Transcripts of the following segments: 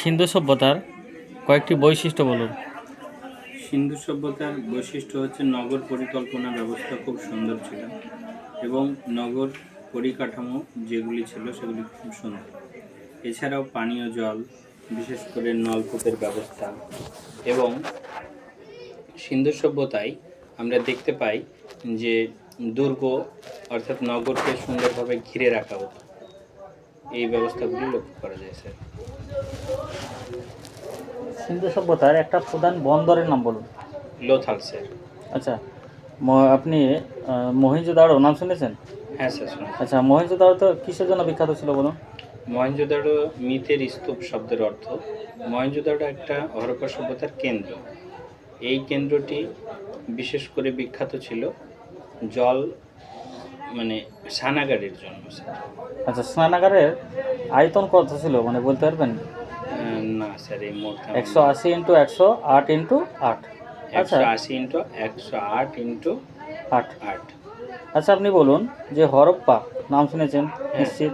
সিন্ধু সভ্যতার কয়েকটি বৈশিষ্ট্য বলুন। সিন্ধু সভ্যতার বৈশিষ্ট্য হচ্ছে নগর পরিকল্পনা ব্যবস্থা খুব সুন্দর ছিল এবং নগর পরিকাঠামো যেগুলি ছিল সেগুলি খুব সুন্দর। এছাড়াও পানীয় জল, বিশেষ করে নলকূপের ব্যবস্থা, এবং সিন্ধু সভ্যতায় আমরা দেখতে পাই যে দুর্গ অর্থাৎ নগরকে সুন্দরভাবে ঘিরে রাখা হতো। এই ব্যবস্থাগুলি লক্ষ্য করা যায় স্যার। সিন্ধু সভ্যতার একটা প্রধান বন্দরের নাম বলুন। লোথাল স্যার। আচ্ছা, আপনি মহেঞ্জোদারো নাম শুনেছেন? হ্যাঁ স্যার, শুনেছি। আচ্ছা, মহেঞ্জোদারো তো কিসের জন্য বিখ্যাত ছিল বলুন? মহেঞ্জোদারো মিতের স্তূপ শব্দের অর্থ। মহেঞ্জোদারো একটা হরপ্পা সভ্যতার কেন্দ্র। এই কেন্দ্রটি বিশেষ করে বিখ্যাত ছিল জল মানে স্নানাগারের জন্য স্যার। আচ্ছা, স্নানাগারের আয়তন কত ছিল মানে বলতে পারবেন? না স্যার, এই মুহূর্তে 180 ইন্টু 108 ইন্টু 8। আচ্ছা, 180 ইন্টু 108 ইন্টু 8। 8। আচ্ছা, আপনি বলুন যে হরপ্পা নাম শুনেছেন নিশ্চিত,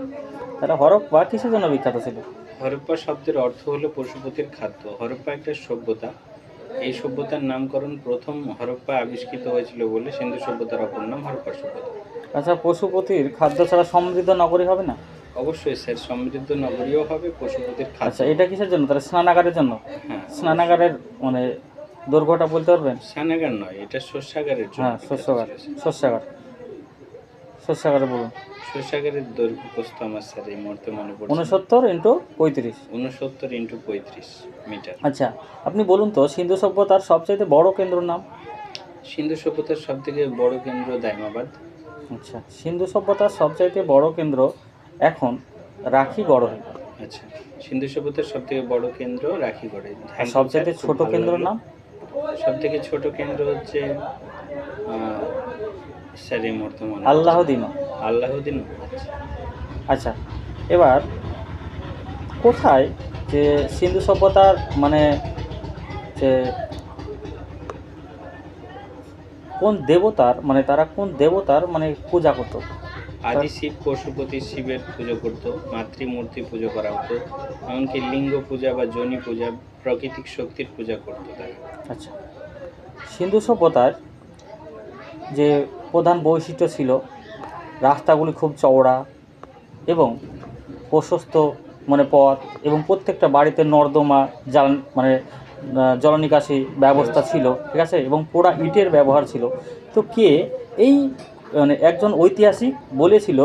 তাহলে হরপ্পা কিসের জন্য বিখ্যাত ছিল? হরপ্পা শব্দের অর্থ হলো পশুপতির খাদ্য। হরপ্পা একটা সভ্যতা। এই সভ্যতার নামকরণ প্রথম হরপ্পা আবিষ্কৃত হয়েছিল বলে সিন্ধু সভ্যতার অপর নাম হরপ্পা সভ্যতা। আচ্ছা, পশুপতির খাদ্য ছাড়া সমৃদ্ধ নগরী হবে না? অবশ্যই স্যার, সমৃদ্ধ নগরীও হবে, পশুপতির খাদ্য। আচ্ছা, এটা কিসের জন্য? তাহলে স্নানাগারের জন্য। হ্যাঁ, স্নানাগারের মানে দৈর্ঘ্যটা বলতে পারবেন? স্নানাগার নয়, এটা শস্যাগারের জন্য। হ্যাঁ, শস্যাগার। শস্যাগার শস্যাগারে বলুন। শস্যাগারের দৈর্ঘ্য প্রস্থ আমার স্যার এই মুহূর্তে মনে পড়ছে 69 ইন্টু 35। 69 into 35 metre. আচ্ছা, আপনি বলুন তো সিন্ধু সভ্যতার সবচাইতে বড় কেন্দ্রর নাম? সিন্ধু সভ্যতার সব থেকে বড় কেন্দ্র দাইমাবাদ। আচ্ছা, সিন্ধু সভ্যতার সবচাইতে বড় কেন্দ্র এখন রাখিগড়। আচ্ছা, সিন্ধু সভ্যতার সব থেকে বড় কেন্দ্র রাখিগড়ে। আর সবচাইতে ছোট কেন্দ্রের নাম? সব থেকে ছোট কেন্দ্র হচ্ছে স্যার এই মুহূর্তে মনে আল্লাহদিন। আল্লাহদিন। আচ্ছা, এবার কোথায় যে সিন্ধু সভ্যতার মানে যে কোন দেবতার মানে তারা কোন দেবতার মানে পূজা করত? আদি শিব পশুপতি শিবের পুজো করত, মাতৃমূর্তি পুজো করা হতো, এমনকি লিঙ্গ পূজা বা যোনি পূজা, প্রাকৃতিক শক্তির পূজা করত তারা। আচ্ছা, সিন্ধু সভ্যতার যে প্রধান বৈশিষ্ট্য ছিল রাস্তাগুলি খুব চওড়া এবং প্রশস্ত মানে পথ, এবং প্রত্যেকটা বাড়িতে নর্দমা মানে জলনিকাশি ব্যবস্থা ছিল, ঠিক আছে, এবং পোড়া ইটের ব্যবহার ছিল। তো কে এই মানে একজন ঐতিহাসিক বলেছিল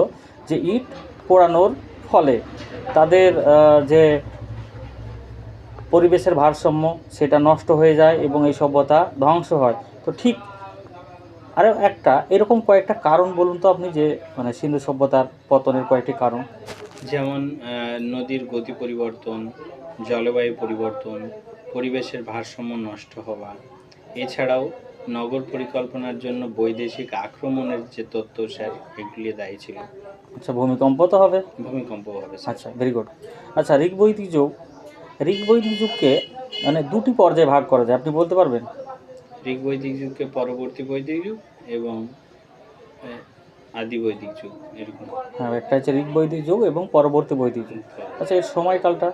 যে ইট পোড়ানোর ফলে তাদের যে পরিবেশের ভারসাম্য সেটা নষ্ট হয়ে যায় এবং এই সভ্যতা ধ্বংস হয়। তো ঠিক আরও একটা এরকম কয়েকটা কারণ বলুন তো আপনি, যে মানে সিন্ধু সভ্যতার পতনের কয়েকটি কারণ। যেমন নদীর গতি পরিবর্তন, জলবায়ু পরিবর্তন, পরিবেশের ভারসাম্য নষ্ট হওয়া, এছাড়াও নগর পরিকল্পনার জন্য বৈদেশিক আক্রমণের যে তত্ত্ব স্যার, এগুলি দায়ী ছিল। আচ্ছা, ভূমিকম্প তো হবে? ভূমিকম্প হবে। আচ্ছা, ভেরি গুড। আচ্ছা, ঋগ বৈদিক যুগকে মানে দুটি পর্যায়ে ভাগ করা যায়, আপনি বলতে পারবেন? ঋগ বৈদিক যুগকে পরবর্তী বৈদিক যুগ এবং আদি বৈদিক যুগ, এরকম। হ্যাঁ, একটা হচ্ছে ঋগ বৈদিক যুগ এবং পরবর্তী বৈদিক যুগ। আচ্ছা, এর সময়কালটা?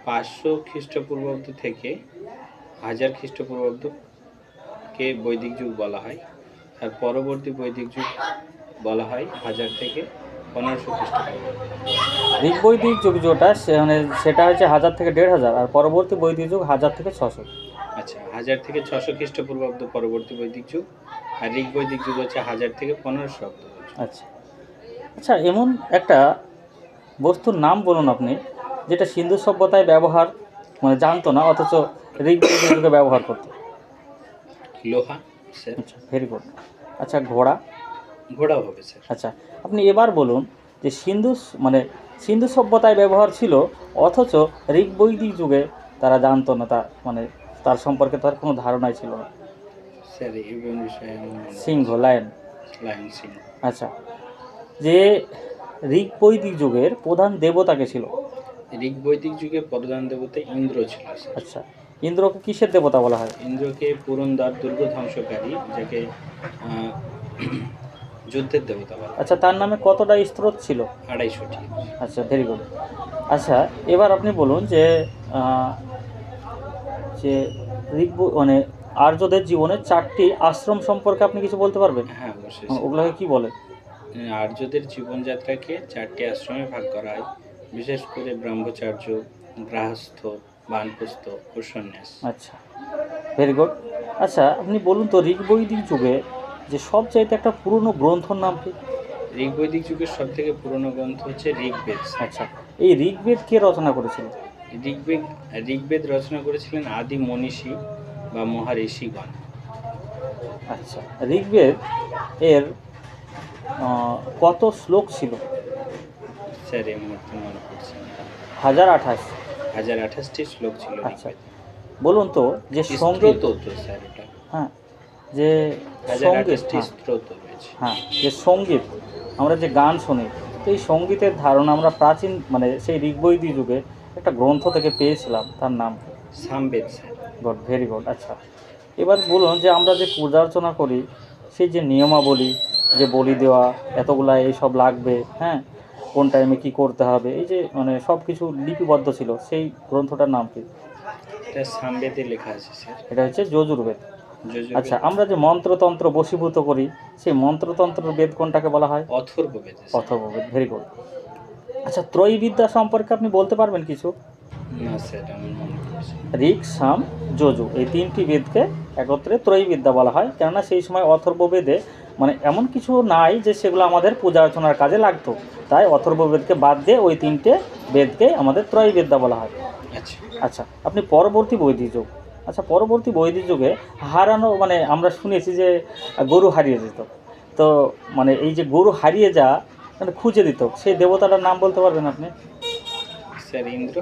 500 খ্রিস্টপূর্বাব্দ থেকে 1000 খ্রিস্টপূর্বাব্দকে বৈদিক যুগ বলা হয়, আর পরবর্তী বৈদিক যুগ বলা হয় 1000 থেকে 1500 খ্রিস্টপূর্বাব্দ। ঋগ বৈদিক যুগ যেটা মানে সেটা হচ্ছে 1000 থেকে 1500, আর পরবর্তী বৈদিক যুগ 1000 থেকে 600। আচ্ছা, 1000 থেকে 600 খ্রিস্টপূর্বাব্দ পরবর্তী বৈদিক যুগ, আর ঋগ বৈদিক যুগ হচ্ছে 1000 থেকে 1500 অব্দ। আচ্ছা আচ্ছা, এমন একটা বস্তুর নাম বলুন আপনি যেটা সিন্ধু সভ্যতায় ব্যবহার মানে জানতো না অথচ ঋগ বৈদিক যুগে ব্যবহার করতো। লোহা স্যার। আচ্ছা, ভেরি গুড। আচ্ছা, ঘোড়া? ঘোড়াও হবে স্যার। আচ্ছা, আপনি এবার বলুন যে সিন্ধু সভ্যতায় ব্যবহার ছিল অথচ ঋগ বৈদিক যুগে তারা জানতো না, মানে তার সম্পর্কে তার কোনো ধারণাই ছিল না। স্যার এই বিষয়ে সিংহ, লায়ন। সিংহ। আচ্ছা, যে ঋগ বৈদিক যুগের প্রধান দেবতাকে ছিল? ঋগ বৈদিক যুগে প্রধান দেবতা ইন্দ্র ছিল স্যার। আচ্ছা, ইন্দ্রকে কিসের দেবতা বলা হয়? ইন্দ্রকে পুরন্দর, দুর্গ ধ্বংসকারী, যাকে যুদ্ধের দেবতা বলা হয়। আচ্ছা, তার নামে কতটা স্তোত্র ছিল? 250টি। আচ্ছা, ভেরি গুড। আচ্ছা, এবার আপনি বলুন যে আহ, যে মানে আর্যদের জীবনে 4টি আশ্রম সম্পর্কে আপনি কিছু বলতে পারবেন? হ্যাঁ, অবশ্যই স্যার। ওগুলোকে কি বলে? আর্যদের জীবনযাত্রাকে 4টি আশ্রমে ভাগ করা হয়, বিশেষ করে ব্রহ্মচার্য, গৃহস্থ, বানপ্রস্থ ও সন্ন্যাস। আচ্ছা, ভেরি গুড। আচ্ছা, আপনি বলুন তো ঋগ্বৈদিক যুগে যে সবচাইতে একটা পুরনো গ্রন্থর নাম কি? ঋগ্বৈদিক যুগের সব থেকে পুরনো গ্রন্থ হচ্ছে ঋগ্বেদ। আচ্ছা, এই ঋগ্বেদ কে রচনা করেছিল? ঋগ্বেদ ঋগ্বেদ রচনা করেছিলেন আদি মনীষী বা মহাঋষিগণ। আচ্ছা, ঋগ্বেদ এর কত শ্লোক ছিল? স্যার এই মুহূর্তে মনে পড়ছে না। 1028। 1028টি শ্লোক ছিল আচ্ছা, ঋগ্বেদে। বলুন তো যে সঙ্গীত, স্তোত্র তো স্যার এটা। হ্যাঁ, যে সঙ্গীত, 1028টি হ্যাঁ স্তোত্র রয়েছে। হ্যাঁ, যে সঙ্গীত, আমরা যে গান শুনি, তো এই সঙ্গীতের ধারণা আমরা প্রাচীন মানে সেই ঋগ্বৈদিক যুগে একটা গ্রন্থ থেকে পেয়েছিলাম, তার নাম কি? Samaveda sir. Good, very good. আচ্ছা, এবার বলুন যে আমরা যে পূজা অর্চনা করি, সেই যে নিয়মাবলী, যে বলি দেওয়া, এতগুলা এইসব লাগবে, হ্যাঁ, কোন টাইমে কি করতে হবে, এই যে মানে সব কিছু লিপিবদ্ধ ছিল, সেই গ্রন্থটার নাম কি? এটা সামবেদে লেখা আছে স্যার। এটা হচ্ছে যজুর্বেদ। আচ্ছা, যজুর্বেদ। আমরা যে মন্ত্রতন্ত্র বশীভূত করি, সেই মন্ত্রতন্ত্র বেদ কোনটাকে বলা হয়? Atharvaveda sir. Atharvaveda, very good. আচ্ছা, ত্রয়ীবিদ্যা সম্পর্কে আপনি বলতে পারবেন কিছু? না স্যার, আমার মনে পড়ছে না। ঋক, সাম, যজু, এই 3টি বেদকে একত্রে ত্রয়ীবিদ্যা বলা হয়, কেননা সেই সময় অথর্ববেদে মানে এমন কিছু নাই যে সেগুলো আমাদের পূজা অর্চনার কাজে লাগতো, তাই অথর্ববেদকে বাদ দিয়ে ওই 3টে বেদকে আমাদের ত্রয়ীবিদ্যা বলা হয়। আচ্ছা। আচ্ছা, আপনি পরবর্তী বৈদিক যুগ, আচ্ছা পরবর্তী বৈদিক যুগে হারানো মানে আমরা শুনেছি যে গরু হারিয়ে যেত, তো মানে এই যে গরু হারিয়ে যা মানে খুঁজে দিত, সেই দেবতাটার নাম বলতে পারবেন আপনি? স্যার ইন্দ্র।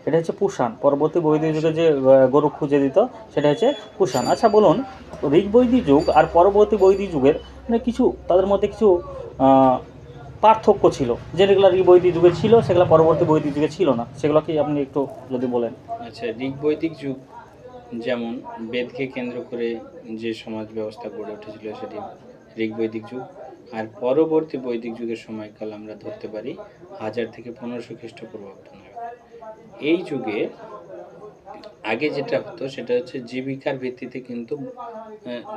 এটা হচ্ছে পুষাণ। পরবর্তী বৈদিক যুগে যে গরু খুঁজে দিত, সেটা হচ্ছে পুষাণ। আচ্ছা, বলুন ঋগ্বৈদিক যুগ আর পরবর্তী বৈদিক যুগের মানে কিছু তাদের মধ্যে কিছু আহ, পার্থক্য ছিল, যেগুলো ঋগ্বৈদিক যুগে ছিল সেগুলো পরবর্তী বৈদিক যুগে ছিল না, সেগুলো কি আপনি একটু যদি বলেন? আচ্ছা, ঋগ্বৈদিক যুগ যেমন বেদকে কেন্দ্র করে যে সমাজ ব্যবস্থা গড়ে উঠেছিল সেটি ঋগ্বৈদিক যুগ। আর পরবর্তী বৈদিক যুগের সময়কাল আমরা ধরতে পারি 1000 থেকে 1500 খ্রিস্টপূর্বাব্দ নাগাদ। এই যুগে আগে যেটা হতো সেটা হচ্ছে জীবিকার ভিত্তিতে কিন্তু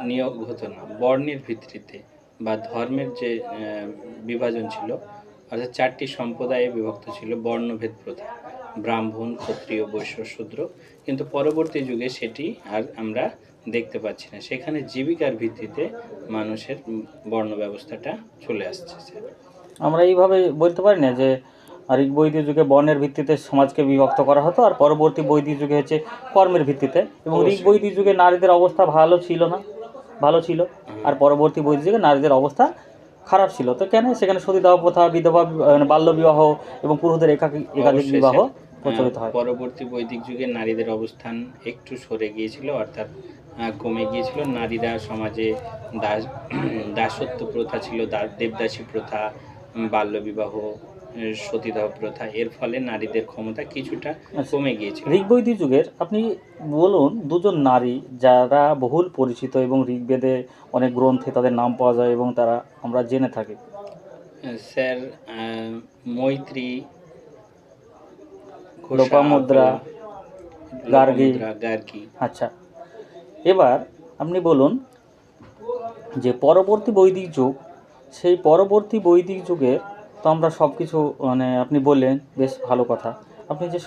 নিয়োগ হতো না, বর্ণের ভিত্তিতে বা ধর্মের যে বিভাজন ছিল, অর্থাৎ 4টি সম্প্রদায়ে বিভক্ত ছিল, বর্ণভেদ প্রথা, ব্রাহ্মণ, ক্ষত্রিয়, বৈশ্য, শূদ্র। কিন্তু পরবর্তী যুগে সেটি আর আমরা দেখতে পাচ্ছি না, সেখানে জীবিকার ভিত্তিতে মানুষের বর্ণ ব্যবস্থাটা চলে আসছে স্যার। আমরা এইভাবে বলতে পারি না যে ঋগ্বৈদিক যুগে বর্ণের ভিত্তিতে সমাজকে বিভক্ত করা হতো, আর পরবর্তী বৈদিক যুগে হচ্ছে কর্মের ভিত্তিতে, এবং অবশ্যই। ঋগ্বৈদিক যুগে নারীদের অবস্থা ভালো ছিল না, ভালো ছিল, আর পরবর্তী বৈদিক যুগে নারীদের অবস্থা খারাপ ছিল, তো কেন সেখানে সতীদাহ প্রথা, বিধবা মানে বাল্য বিবাহ এবং পুরুষদের একাধিক অবশ্যই বিবাহ স্যার। প্রচলিত হয়। পরবর্তী বৈদিক যুগে নারীদের অবস্থান একটু সরে গিয়েছিল, অর্থাৎ কমে গিয়েছিল। নারীরা সমাজে দাস দাসত্ব প্রথা ছিল, দেবদাসী প্রথা, বাল্যবিবাহ, সতীদাহ প্রথা, এর ফলে নারীদের ক্ষমতা কিছুটা কমে গিয়েছিল। ঋগ্বৈদিক যুগের আপনি বলুন দুজন নারী যারা বহুল পরিচিত এবং ঋগ্বেদে অনেক গ্রন্থে তাদের নাম পাওয়া যায় এবং তারা আমরা জেনে থাকি। স্যার মৈত্রী, লোপামুদ্রা, গার্গী। গার্গী। আচ্ছা, এবার আপনি বলুন যে পরবর্তী বৈদিক যুগ, সেই পরবর্তী বৈদিক যুগে তো আমরা সব কিছু মানে আপনি বললেন, বেশ ভালো কথা। আপনি যে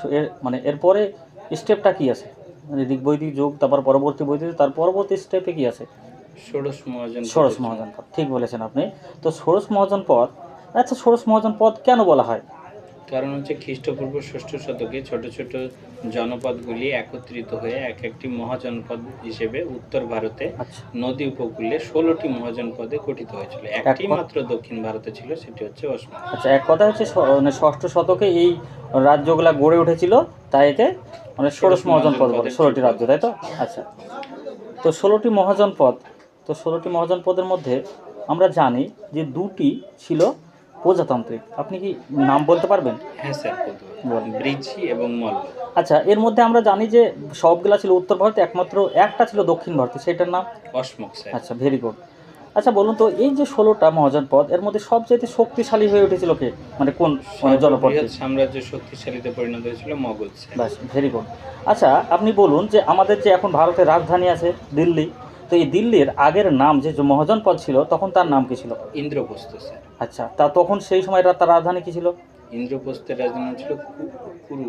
মানে এরপরে স্টেপটা কী আছে, মানে ঋগ্বৈদিক যুগ, তারপর পরবর্তী বৈদিক যুগ, তার পরবর্তী স্টেপে কী আছে? ষোড়শ মহাজন। ষোড়শ মহাজন পদ, ঠিক বলেছেন আপনি। তো ষোড়শ মহাজন পদ, আচ্ছা ষোড়শ মহাজন পদ কেন বলা হয়? কারণ হচ্ছে খ্রিস্টপূর্ব 6ষ্ঠ শতকে ছোট ছোট জনপদগুলি একত্রিত হয়ে এক একটি মহাজনপদ হিসেবে উত্তর ভারতে নদী উপকূলে 16টি মহাজনপদে গঠিত হয়েছিল। একটি মাত্র দক্ষিণ ভারতে ছিল, সেটি হচ্ছে অসম। আচ্ছা, এক কথা হচ্ছে মানে 6ষ্ঠ শতকে এই রাজ্যগুলা গড়ে উঠেছিল, তাই একে মানে ষোড়শ মহাজনপদ বলে, 16টি রাজ্য, তাই তো? আচ্ছা, তো 16টি মহাজনপদ, তো 16টি মহাজনপদের মধ্যে আমরা জানি যে 2টি ছিল প্রজাতান্ত্রিক, আপনি কি নাম বলতে পারবেন? হ্যাঁ স্যার, বলতে বৃজি এবং মল্ল। আচ্ছা, এর মধ্যে আমরা জানি যে সবগুলা ছিল উত্তর ভারতে, একমাত্র একটা ছিল দক্ষিণ ভারতে, সেটার নাম অসমক স্যার। আচ্ছা, ভেরি গুড। আচ্ছা বলুন তো, এই যে 16টা মহাজন পদ, এর মধ্যে সবচাইতে শক্তিশালী হয়ে উঠেছিল কে, মানে কোন মানে জনপদটি? বৃহৎ সাম্রাজ্য শক্তিশালীতে পরিণত হয়েছিল মগধ স্যার। বাস, ভেরি গুড। আচ্ছা আপনি বলুন যে আমাদের যে এখন ভারতের রাজধানী আছে দিল্লি, তো এই দিল্লির আগের নাম যে যে মহাজন পদ ছিল তখন তার নাম কি ছিল? ইন্দ্রপ্রস্থ স্যার। আচ্ছা, তা তখন সেই সময় তার রাজধানী কি ছিল? ইন্দ্রপ্রস্থের রাজধানী ছিল কুরু।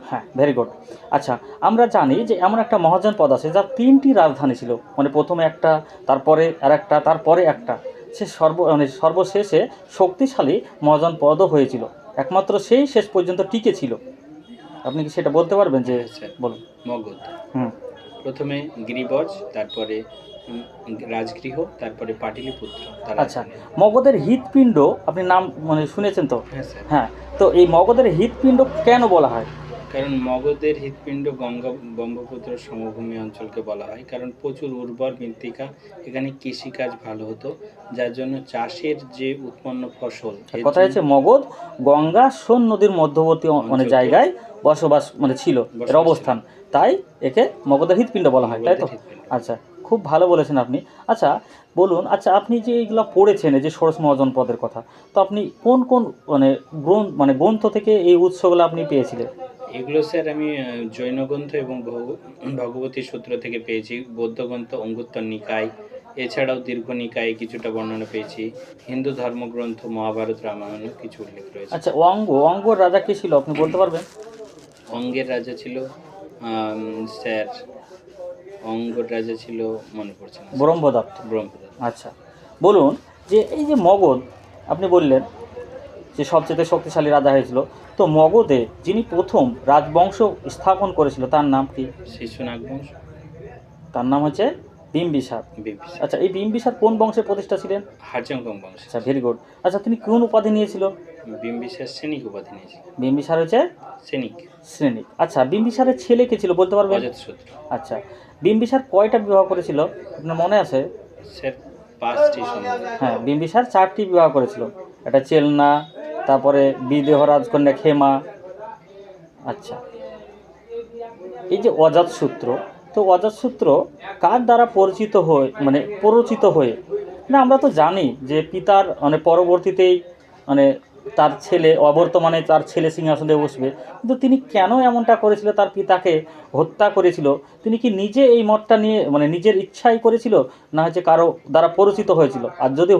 হ্যাঁ, ভেরি গুড। আচ্ছা, আমরা জানি যে এমন একটা মহাজন পদ আছে যার 3টি রাজধানী ছিল, মানে প্রথমে একটা, তারপরে আর একটা, তারপরে একটা, সে মানে সর্বশেষে শক্তিশালী মহাজন পদও হয়েছিল, একমাত্র সেই শেষ পর্যন্ত টিকে ছিল। আপনি কি সেটা বলতে পারবেন যে? হ্যাঁ স্যার, বলুন। মগধ। হুম। প্রথমে গিরিবজ, তারপরে রাজগৃহ, তারপরে পাটলিপুত্র তার আচ্ছা, রাজধানী। মগধের হৃৎপিণ্ড আপনি নাম মানে শুনেছেন তো? হ্যাঁ স্যার। হ্যাঁ, তো এই মগধের হৃৎপিণ্ড কেন বলা হয়? কারণ মগধের হৃৎপিণ্ড গঙ্গা ব্রহ্মপুত্র সমভূমি অঞ্চলকে বলা হয়, কারণ প্রচুর উর্বর মৃত্তিকা, এখানে কৃষিকাজ ভালো হতো, যার জন্য চাষের যে উৎপন্ন ফসল এর কথা জন্য হচ্ছে মগধ গঙ্গা সোন নদীর মধ্যবর্তী মানে অঞ্চলকে জায়গায় বসবাস মানে ছিল, এর বসবাস অবস্থান, তাই একে মগধের হৃৎপিণ্ড বলা হয়, তাই তো? মগধের হৃৎপিণ্ড। আচ্ছা, খুব ভালো বলেছেন আপনি। আচ্ছা বলুন, আচ্ছা আপনি যে এইগুলো পড়েছেন এই যে ষোড়শ মহাজন পদের কথা, তো আপনি কোন কোন মানে গ্রন্থ থেকে এই উৎসগুলো আপনি পেয়েছিলেন? এগুলো স্যার আমি জৈন গ্রন্থ এবং ভগবতী সূত্র থেকে পেয়েছি, বৌদ্ধ গ্রন্থ অঙ্গুত্তর নিকায়, এছাড়াও দীর্ঘ নিকায়ে কিছুটা বর্ণনা পেয়েছি, হিন্দু ধর্মগ্রন্থ মহাভারত রামায়ণও কিছু উল্লেখ রয়েছে। আচ্ছা, অঙ্গর রাজা কে ছিল আপনি বলতে পারবেন? অঙ্গের রাজা ছিল স্যার, অঙ্গর রাজা ছিল, মনে পড়ছে না স্যার। ব্রহ্মদত্ত। ব্রহ্মদত্ত। আচ্ছা বলুন, যে এই যে মগধ আপনি বললেন যে সবচেয়ে শক্তিশালী রাজা হয়েছিল, তো মগধে যিনি প্রথম রাজবংশ স্থাপন করেছিল তার নাম কি? শিশুনাগ বংশ। তার নাম হচ্ছে বিম্বিসার। বিম্বিসার। আচ্ছা, এই বিম্বিসার কোন বংশের প্রতিষ্ঠা ছিলেন? হার্যঙ্কং বংশ। আচ্ছা, ভেরি গুড। আচ্ছা, তিনি কোন উপাধি নিয়েছিল? বিম্বিসার সেনিক উপাধি নিয়েছিল। বিম্বিসার হচ্ছে সেনিক। শ্রেণী। আচ্ছা, বিম্বিসারের ছেলে কে ছিল বলতে পারবেন? অজাতশত্রু। আচ্ছা, বিম্বিসার কয়টা বিবাহ করেছিল আপনার মনে আছে? স্যার 5টি সম্ভব। হ্যাঁ, বিম্বিসার 4টি বিবাহ করেছিল। একটা চেলনা, তারপরে বিদেহ রাজকন্যা খেমা। আচ্ছা, এই যে অজাতশত্র, তো অজাতশত্র কার দ্বারা পরিচিত হয়ে মানে প্ররোচিত হয়ে, না আমরা তো জানি যে পিতার মানে পরবর্তীতেই মানে তার ছেলে অবর্তমানে তার ছেলে সিংহাসনে বসবে, কিন্তু তিনি কেন এমনটা করেছিল, তার পিতাকে হত্যা করেছিল? তিনি কি নিজে এই মতটা নিয়ে মানে নিজের ইচ্ছাই করেছিল, না হচ্ছে কারো দ্বারা পরিচিত হয়েছিল? আর যদি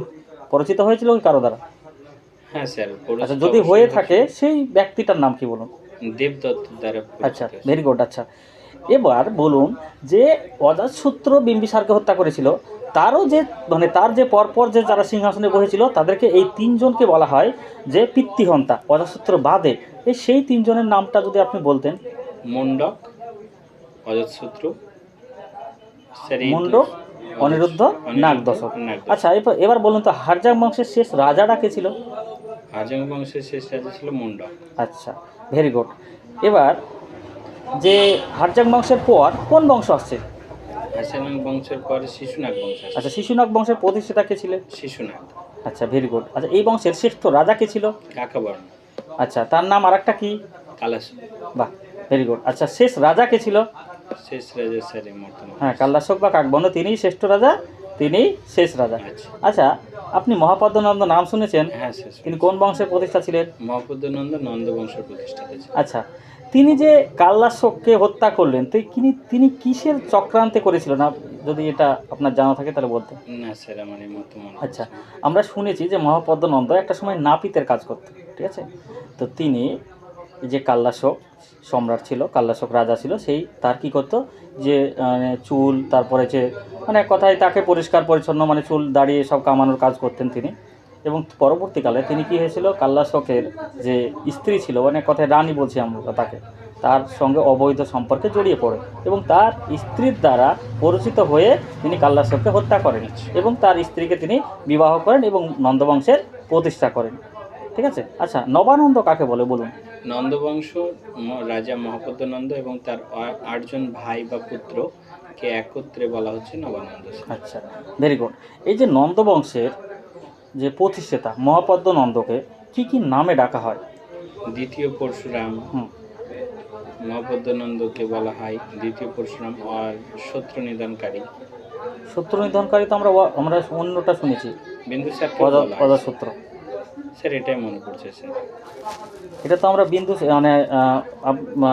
পরিচিত হয়েছিল কি কারো দ্বারা? হ্যাঁ স্যার। আচ্ছা, যদি হয়ে থাকে সেই ব্যক্তিটার নাম কি বলুন? দেবদত্ত দ্বারা আচ্ছা, পরিচিত। Very good. আচ্ছা, এবার বলুন যে অজাতশত্রু বিম্বিসারকে হত্যা করেছিল, তারও যে মানে তার যে পরপর যে যারা সিংহাসনে বসেছিল তাদেরকে এই 3জনকে বলা হয় যে পিতৃহন্তা, অজাতশত্রু বাদে। এই সেই 3জনের নামটা যদি আপনি বলতেন। মণ্ডক, অজাতশত্রু, স্যার এই মুন্ডক, অনিরুদ্ধ, নাগদশক। নাগদশক। আচ্ছা, এবার বলুন তো হারজাং বংশের শেষ রাজাটা কে ছিল? হাজং বংশের শেষ রাজা ছিল মণ্ডক। আচ্ছা, ভেরি গুড। এবার যে হারজাং বংশের পর কোন বংশ আসছে? হাজং বংশের পরে শিশুনাগ বংশ আসে। আচ্ছা, শিশুনাগ বংশের প্রতিষ্ঠাতা কে ছিলেন? শিশুনাগ। আচ্ছা, ভেরি গুড। আচ্ছা, এই বংশের শ্রেষ্ঠ রাজা কে ছিল? কাকাবর্ণ। আচ্ছা, তার নাম আরেকটা কি? কালাস। বাহ, ভেরি গুড। আচ্ছা, শেষ রাজা কে ছিল? শেষ রাজা স্যার এই মর্তমান। হ্যাঁ, কাল্লাশক বা কাকবর্ণ, তিনিই শ্রেষ্ঠ রাজা, তিনিই শেষ রাজা। আচ্ছা। আচ্ছা, আপনি মহাপদ্মনন্দ নাম শুনেছেন? হ্যাঁ স্যার। তিনি কোন বংশের প্রতিষ্ঠা ছিলেন? মহাপদ্মনন্দ নন্দ বংশের প্রতিষ্ঠাতা ছিলেন। আচ্ছা, তিনি যে কাল্লাশককে হত্যা করলেন, তো তিনি কিসের চক্রান্তে করেছিল, না যদি এটা আপনার জানা থাকে তাহলে বলতে। না স্যার, আমার এই মর্তমান। আচ্ছা, আমরা শুনেছি যে মহাপদ্মনন্দ একটা সময় নাপিতের কাজ করতেন, ঠিক আছে? তো তিনি যে কাল্লাশক সম্রাট ছিল, কাল্লাশক রাজা ছিল, সেই তার কী করতো যে চুল, তারপরে যে মানে কথায় তাকে পরিষ্কার পরিচ্ছন্ন মানে চুল দাড়িয়ে সব কামানোর কাজ করতেন তিনি। এবং পরবর্তীকালে তিনি কী হয়েছিল, কাল্লাশকের যে স্ত্রী ছিল, মানে কথায় রানী বলছি আমরা তাকে, তার সঙ্গে অবৈধ সম্পর্কে জড়িয়ে পড়ে এবং তার স্ত্রীর দ্বারা পরিচিত হয়ে তিনি কাল্লাশককে হত্যা করেন এবং তার স্ত্রীকে তিনি বিবাহ করেন এবং নন্দবংশের প্রতিষ্ঠা করেন, ঠিক আছে? আচ্ছা, নবানন্দ কাকে বলে বলুন? নন্দবংশ রাজা মহাপদ্মনন্দ এবং তার 8জন ভাই বা পুত্রকে একত্রে বলা হচ্ছে নবানন্দ। আচ্ছা, ভেরি গুড। এই যে নন্দবংশের যে প্রতিষ্ঠাতা মহাপদ্মনন্দকে কি কি নামে ডাকা হয়? দ্বিতীয় পরশুরাম। মহাপদ্মনন্দকে বলা হয় দ্বিতীয় পরশুরাম আর শত্রু নিধনকারী। সূত্র নিধনকারী তো আমরা অন্যটা শুনেছি, বিন্দুসারকে অজাতশত্রু। স্যার এটাই মনে পড়ছে স্যার। এটা তো আমরা বিন্দু মানে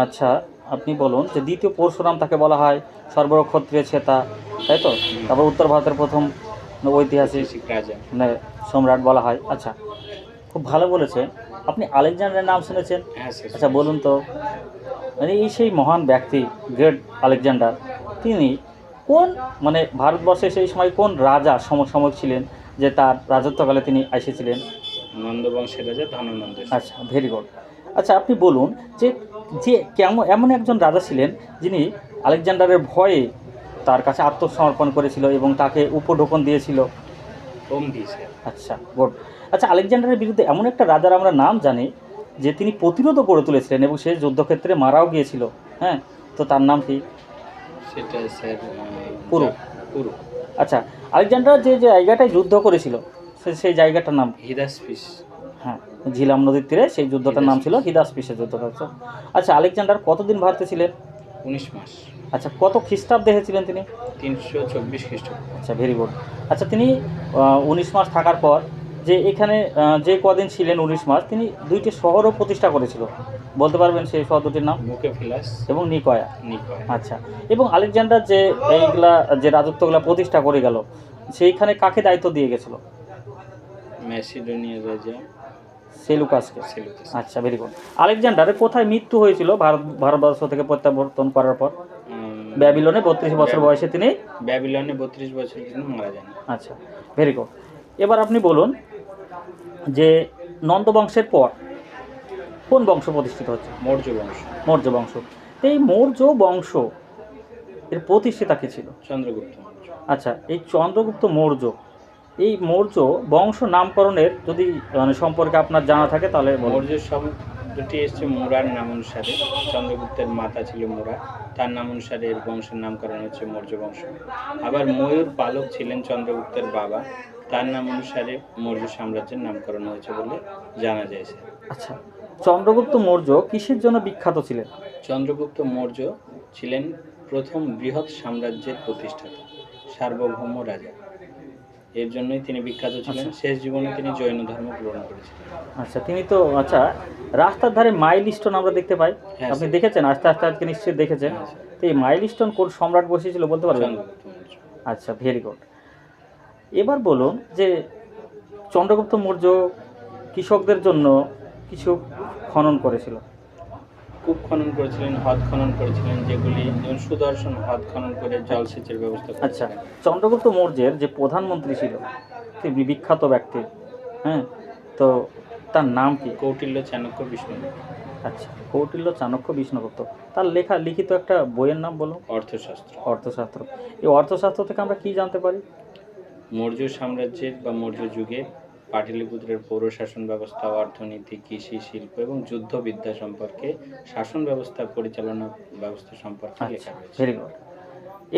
আচ্ছা আপনি বলুন যে দ্বিতীয় পরশুরাম তাকে বলা হয় সর্বক্ষত্রিয় ছেতা, তাই তো? তারপর উত্তর ভারতের প্রথম ঐতিহাসিক রাজা মানে সম্রাট বলা হয়। আচ্ছা, খুব ভালো বলেছে। আপনি আলেকজান্ডারের নাম শুনেছেন? হ্যাঁ স্যার। আচ্ছা বলুন তো, মানে এই সেই মহান ব্যক্তি গ্রেট আলেকজান্ডার, তিনি কোন মানে ভারতবর্ষে সেই সময় কোন রাজা সমসাময়িক ছিলেন যে তার রাজত্বকালে তিনি এসেছিলেন? নন্দবংশের রাজা ধননন্দ। আচ্ছা, ভেরি গুড। আচ্ছা আপনি বলুন যে যে কেমন এমন একজন রাজা ছিলেন যিনি আলেকজান্ডারের ভয়ে তার কাছে আত্মসমর্পণ করেছিল এবং তাকে উপঢৌকন দিয়েছিল? আচ্ছা গুড। আচ্ছা, আলেকজান্ডারের বিরুদ্ধে এমন একটা রাজার আমরা নাম জানি যে তিনি প্রতিরোধও গড়ে তুলেছিলেন এবং সে যুদ্ধক্ষেত্রে মারাও গিয়েছিল, হ্যাঁ, তো তার নাম কি? সেটা স্যার পুরু। আচ্ছা, আলেকজান্ডার যে জায়গাটায় যুদ্ধ করেছিল সেই জায়গাটার নাম হিদাসপিস। হ্যাঁ, ঝিলাম নদীর তীরে সেই যুদ্ধটার নাম ছিল হিদাসপিসের যুদ্ধটা। আচ্ছা, আলেকজান্ডার কতদিন ভারতে ছিলেন? 19 মাস। আচ্ছা, কত খ্রিস্টাব্দে ছিলেন তিনি? 324 খ্রিস্টাব্দ। আচ্ছা, ভেরি গুড। আচ্ছা, তিনি 19 মাস থাকার পর যে এখানে যে কদিন ছিলেন 19 মাস, তিনি দুইটি শহরও প্রতিষ্ঠা করেছিল। বলতে পারবেন সেই শহর দুটির নাম? মুকেফিলাস এবং নিকয়া। আচ্ছা, এবং আলেকজান্ডার যে এইগুলা যে রাজত্বগুলা প্রতিষ্ঠা করে গেল, সেইখানে কাকে দায়িত্ব দিয়ে গেছিল? ম্যাসিডোনিয়ার রাজা সেলুকাসকে। আচ্ছা, ভেরি গুড। আলেকজান্ডারের কোথায় মৃত্যু হয়েছিল ভারতবর্ষ থেকে প্রত্যাবর্তন করার পর? ব্যাবিলনে 32 বছর বয়সে তিনি 32 বছর তিনি মারা যান। আচ্ছা, ভেরি গুড। এবার আপনি বলুন যে নন্দবংশের পর কোন বংশ প্রতিষ্ঠিত হচ্ছে? মৌর্য বংশ। এই মৌর্য বংশ এর প্রতিষ্ঠাতা কে ছিল? চন্দ্রগুপ্ত। আচ্ছা, এই চন্দ্রগুপ্ত মৌর্য, এই মৌর্য বংশ নামকরণের যদি মানে সম্পর্কে আপনার জানা থাকে তাহলে মৌর্য শব্দটি এসছে মুরার নাম অনুসারে। চন্দ্রগুপ্তের মাতা ছিল মুরা, তার নাম অনুসারে এর বংশের নামকরণ হচ্ছে মৌর্য বংশ। আবার ময়ূর পালক ছিলেন চন্দ্রগুপ্তের বাবা, তার নাম অনুসারে মৌর্য সাম্রাজ্যের নামকরণ হয়েছে বলে জানা যায়। আচ্ছা, চন্দ্রগুপ্ত মৌর্য কিসের জন্য বিখ্যাত ছিলেন? চন্দ্রগুপ্ত মৌর্য ছিলেন প্রথম বৃহৎ সাম্রাজ্যের প্রতিষ্ঠাতা, সার্বভৌম রাজা। এর জন্যই তিনি বিখ্যাত ছিলেন। শেষ জীবনে তিনি জৈন ধর্ম গ্রহণ করেছিলেন। আচ্ছা, তিনি তো আচ্ছা রাস্তার ধারে মাইলস্টোন আমরা দেখতে পাই, আপনি দেখেছেন? আস্তে আস্তে আজকে নিশ্চয়ই দেখেছেন। তো এই মাইলস্টোন কোন সম্রাট বসিয়েছিল বলতে পারবেন? আচ্ছা, ভেরি গুড। এবার বলুন যে চন্দ্রগুপ্ত মৌর্য কৃষকদের জন্য কিছু খনন করেছিল। কূপ খনন করেছিলেন, হ্রদ খনন করেছিলেন, যেগুলি যেমন সুদর্শন হ্রদ খনন করে জলসেচের ব্যবস্থা করেছিলেন। আচ্ছা, চন্দ্রগুপ্ত মৌর্যের যে প্রধানমন্ত্রী ছিল, তিনি বিখ্যাত ব্যক্তি, হ্যাঁ, তো তার নাম কি? কৌটিল্য চাণক্য বিষ্ণুগুপ্ত। আচ্ছা, কৌটিল্য চাণক্য বিষ্ণুগুপ্ত। তার লিখিত একটা বইয়ের নাম বলুন। অর্থশাস্ত্র। এই অর্থশাস্ত্র থেকে আমরা কি জানতে পারি? মৌর্য সাম্রাজ্যের বা মৌর্য যুগের পাটলিপুত্রের পৌরশাসন ব্যবস্থা, অর্থনীতি, কৃষি, শিল্প এবং যুদ্ধবিদ্যা সম্পর্কে, শাসন ব্যবস্থা, পরিচালনা ব্যবস্থা সম্পর্কে লেখা হয়েছে। Very good.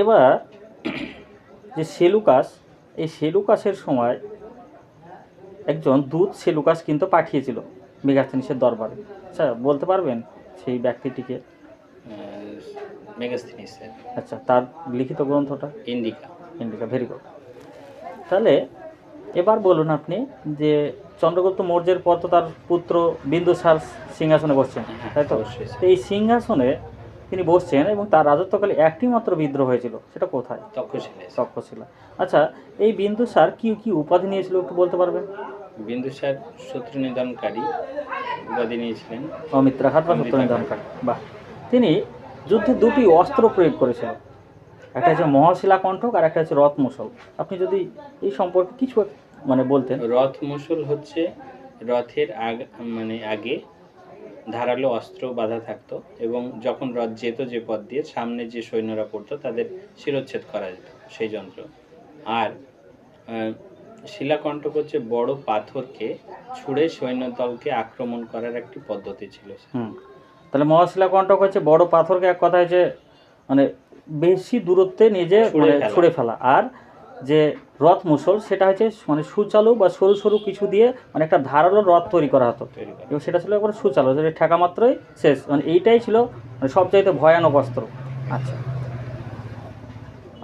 এবার যে সেলুকাস, এই সেলুকাসের সময় একজন দূত সেলুকাস কিন্তু পাঠিয়েছিল মেগাস্থেনিসের দরবারে। আচ্ছা, বলতে পারবেন সেই ব্যক্তিটিকে? মেগাস্থেনিস। আচ্ছা, তার লিখিত গ্রন্থটা? ইন্ডিকা। Very good. তাহলে এবার বলুন আপনি যে চন্দ্রগুপ্ত মৌর্যের পর তো তার পুত্র বিন্দুসার সিংহাসনে বসছেন, তাই তো? এই সিংহাসনে তিনি বসছেন এবং তার রাজত্বকালে একটি মাত্র বিদ্রোহ হয়েছিল, সেটা কোথায়? তক্ষশিলা। আচ্ছা, এই বিন্দুসার কি কি উপাধি নিয়েছিল একটু বলতে পারবেন? বিন্দুসার শত্রু নিধনকারী উপাধি নিয়েছিলেন। অমিত্রাঘাত বা শত্রু নিধনকারী। বাহ। তিনি যুদ্ধে দুটি অস্ত্র প্রয়োগ করেছিল, একটা হচ্ছে মহাশিলা কণ্ঠক আর একটা হচ্ছে রথ মুসল। আপনি যদি এই সম্পর্কে কিছু মানে বলতেন। রথ মুসল হচ্ছে রথের আগে ধারালো অস্ত্র বাঁধা থাকতো এবং যখন রথ যেত যে পথ দিয়ে, সামনে যে সৈন্যরা পড়তো তাদের শিরোচ্ছেদ করা যেত সেই যন্ত্র। আর শিলাকণ্ঠক হচ্ছে বড় পাথরকে ছুঁড়ে সৈন্যদলকে আক্রমণ করার একটি পদ্ধতি ছিল। তাহলে মহাশিলা কণ্ঠক হচ্ছে বড় পাথরকে এক কথা হচ্ছে মানে বেশি দূরত্বে নিজে ছুঁড়ে ফেলা, আর যে রথ মুসল সেটা হচ্ছে মানে সুচালু বা সরু সরু কিছু দিয়ে মানে একটা ধারালো রথ তৈরি করা হতো এবং সেটা ছিল একবার সুচালু, যেটা ঠেকা মাত্রই শেষ। মানে এইটাই ছিল মানে সবচাইতে ভয়ানক অস্ত্র। আচ্ছা,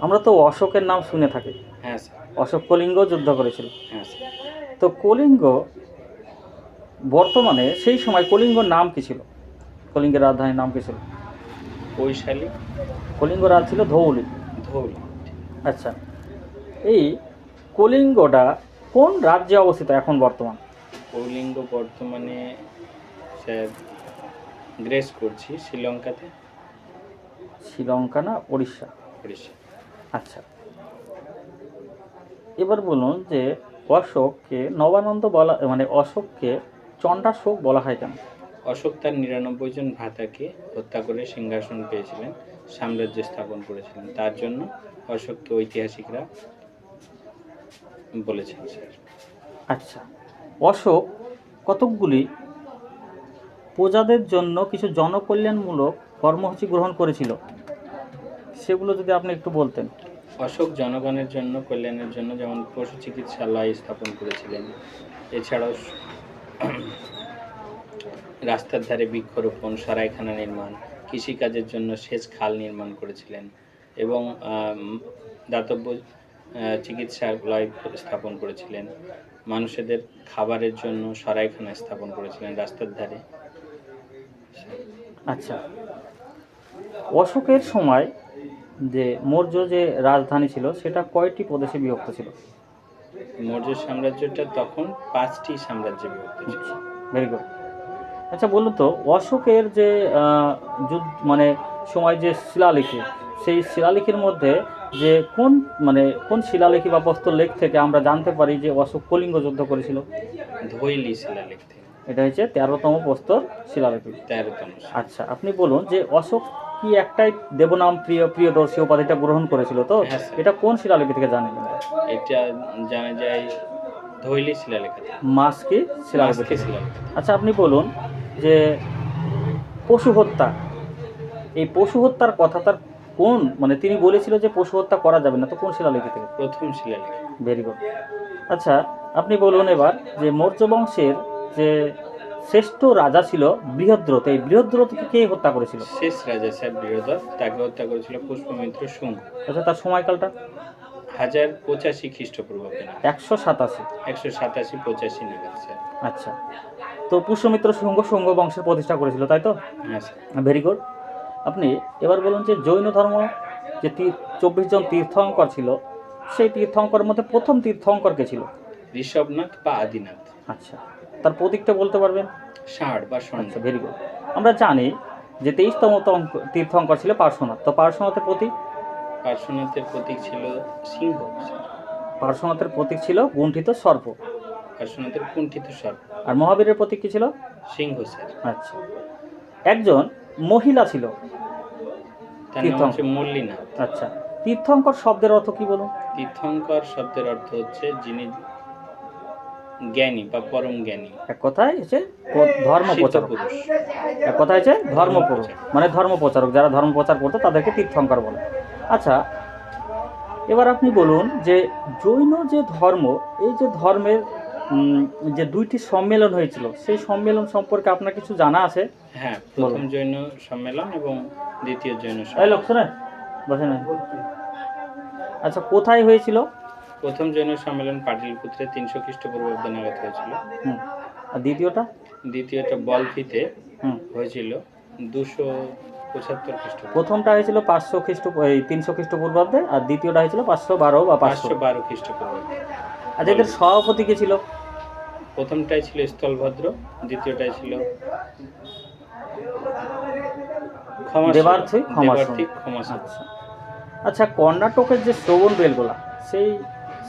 আমরা তো অশোকের নাম শুনে থাকি, হ্যাঁ স্যার। অশোক কলিঙ্গ যুদ্ধ করেছিল। হ্যাঁ স্যার। তো কলিঙ্গ বর্তমানে সেই সময় কলিঙ্গর নাম কি ছিল? কলিঙ্গের রাজধানীর নাম কি ছিল? বৈশালী। কলিঙ্গ রাজ ছিল ধৌলি। ধৌলি। আচ্ছা, এই কলিঙ্গটা কোন রাজ্যে অবস্থিত এখন বর্তমান? কৌলিঙ্গ বর্তমানে স্যার গ্রেস করছি শ্রীলঙ্কাতে। শ্রীলঙ্কা না উড়িষ্যা? উড়িষ্যা। আচ্ছা, এবার বলুন যে অশোককে নবানন্দ বলা, মানে অশোককে চণ্ডাশোক বলা হয় কেন? অশোক তার ৯৯ জন ভ্রাতাকে হত্যা করে সিংহাসন পেয়েছিলেন, সাম্রাজ্য স্থাপন করেছিলেন, তার জন্য অশোককে ঐতিহাসিকরা বলেছেন স্যার। আচ্ছা, অশোক কতকগুলি প্রজাদের জন্য কিছু জনকল্যাণমূলক কর্মসূচি গ্রহণ করেছিল, সেগুলো যদি আপনি একটু বলতেন। অশোক জনগণের জন্য কল্যাণের জন্য যেমন পশু চিকিৎসালয় স্থাপন করেছিলেন, এছাড়াও রাস্তার ধারে বৃক্ষরোপণ, সরাইখানা নির্মাণ, কৃষিকাজের জন্য সেচ খাল নির্মাণ করেছিলেন এবং দাতব্য চিকিৎসালয় স্থাপন করেছিলেন। মানুষদের খাবারের জন্য সরাইখানা স্থাপন করেছিলেন রাস্তার ধারে। আচ্ছা, অশোকের সময় যে মৌর্য যে রাজধানী ছিল সেটা কয়টি প্রদেশে বিভক্ত ছিল? মৌর্য সাম্রাজ্যটা তখন 5টি সাম্রাজ্যে বিভক্ত ছিল। Very good. আচ্ছা বলুন তো, অশোকের যে মানে সময় যে শিলালিপি, সেই শিলালিপির মধ্যে যে কোন শিলালিপি বা প্রস্তরলেখ থেকে আমরা জানতে পারি যে অশোক কলিঙ্গ যুদ্ধ করেছিল? ধৈলি শিলালেখ থেকে। এটা হচ্ছে 13তম প্রস্তর শিলালিপি। 13তম। আচ্ছা, আপনি বলুন যে অশোক কি একটাই দেবনাম প্রিয়দর্শী উপাধিটা গ্রহণ করেছিল? তো হ্যাঁ স্যার। এটা কোন শিলালিপি থেকে জানেন? এটা জানা যায় ধৈলি শিলালেখ। মাস্কি শিলালিপি থেকে। শিলালেখ। আচ্ছা, আপনি বলুন যে পশু হত্যা, এই পশু হত্যার কথা তার কোন, মানে তিনি বলেছিল যে পশু হত্যা করা যাবে না, তো কোন শিলালিপি থেকে? প্রথম শিলালেখ। Very good. আচ্ছা, আপনি বলুন এবার যে মৌর্য বংশের যে শ্রেষ্ঠ রাজা ছিল বৃহদ্রথ, এই বৃহদ্রথকে কে হত্যা করেছিল? শেষ রাজা স্যার বৃহদ্রথ, তাকে হত্যা করেছিল পুষ্পমিত্র শুঙ্গ। আচ্ছা, তার সময়কালটা? 1085 খ্রিস্টপূর্বাব্দে। 187। 187-85 নাগাদ স্যার। আচ্ছা, তো পুষ্যমিত্র শুঙ্গ বংশের প্রতিষ্ঠা করেছিল, তাই তো? হ্যাঁ স্যার। Very good. আপনি এবার বলুন যে জৈন ধর্ম যে 24 জন তীর্থঙ্কর ছিল, সেই তীর্থঙ্করের মধ্যে প্রথম তীর্থঙ্কর কে ছিল? ঋষভনাথ বা আদিনাথ। আচ্ছা, তার প্রতীকটা বলতে পারবেন? ষাঁড় বা ষণ্ড। আচ্ছা, ভেরি গুড। আমরা জানি যে 23তম তীর্থঙ্কর ছিল পার্শ্বনাথ, তো পার্শ্বনাথের প্রতীক? পার্শ্বনাথের প্রতীক ছিল সিংহ। পার্শ্বনাথের প্রতীক ছিল গুণ্ঠিত সর্প। পার্শ্বনাথের কুণ্ঠিত সর্প। আর মহাবীরের প্রতীক কি ছিল? সিংহ স্যার। আচ্ছা, একজন মহিলা ছিল, তার নাম হচ্ছে মল্লিনাথ। আচ্ছা, তীর্থঙ্কর শব্দের অর্থ কি বলুন? তীর্থঙ্কর শব্দের অর্থ হচ্ছে যিনি জ্ঞানী বা পরম জ্ঞানী। এক কথায় হচ্ছে ধর্মপ্রচারক। এক কথায় হচ্ছে ধর্মপুরুষ, মানে ধর্মপ্রচারক, যারা ধর্ম প্রচার করতো তাদেরকে তীর্থঙ্কর বলে। আচ্ছা, এবার আপনি বলুন যে জৈন যে ধর্ম, এই যে ধর্মের যে 2টি সম্মেলন হয়েছিল, সেই সম্মেলন সম্পর্কে আপনার কিছু জানা আছে? হ্যাঁ, প্রথম জৈন সম্মেলন এবং দ্বিতীয় জৈন এই সম্মেলন। লোক শোনেন, বসেন। আচ্ছা, কোথায় হয়েছিল? প্রথম জৈন সম্মেলন পাটলিপুত্রে 300 খ্রিস্টপূর্বাব্দে নাগাদ হয়েছিল। আর দ্বিতীয়টা? দ্বিতীয়টা বলফিতে হয়েছিল 275 খ্রিস্টপূর্বাব্দে। প্রথমটা হয়েছিল 300 খ্রিস্টপূর্বাব্দে, আর দ্বিতীয়টা হয়েছিল 512 বা 512 খ্রিস্টপূর্বাব্দে। আর এদের সভাপতি কে ছিল? প্রথমটাই ছিল স্থলভদ্র, দ্বিতীয়টাই ছিল দেবার্থী ক্ষমাসুর। আচ্ছা, কর্ণাটকের যে শ্রবণ বেলগোলা, সেই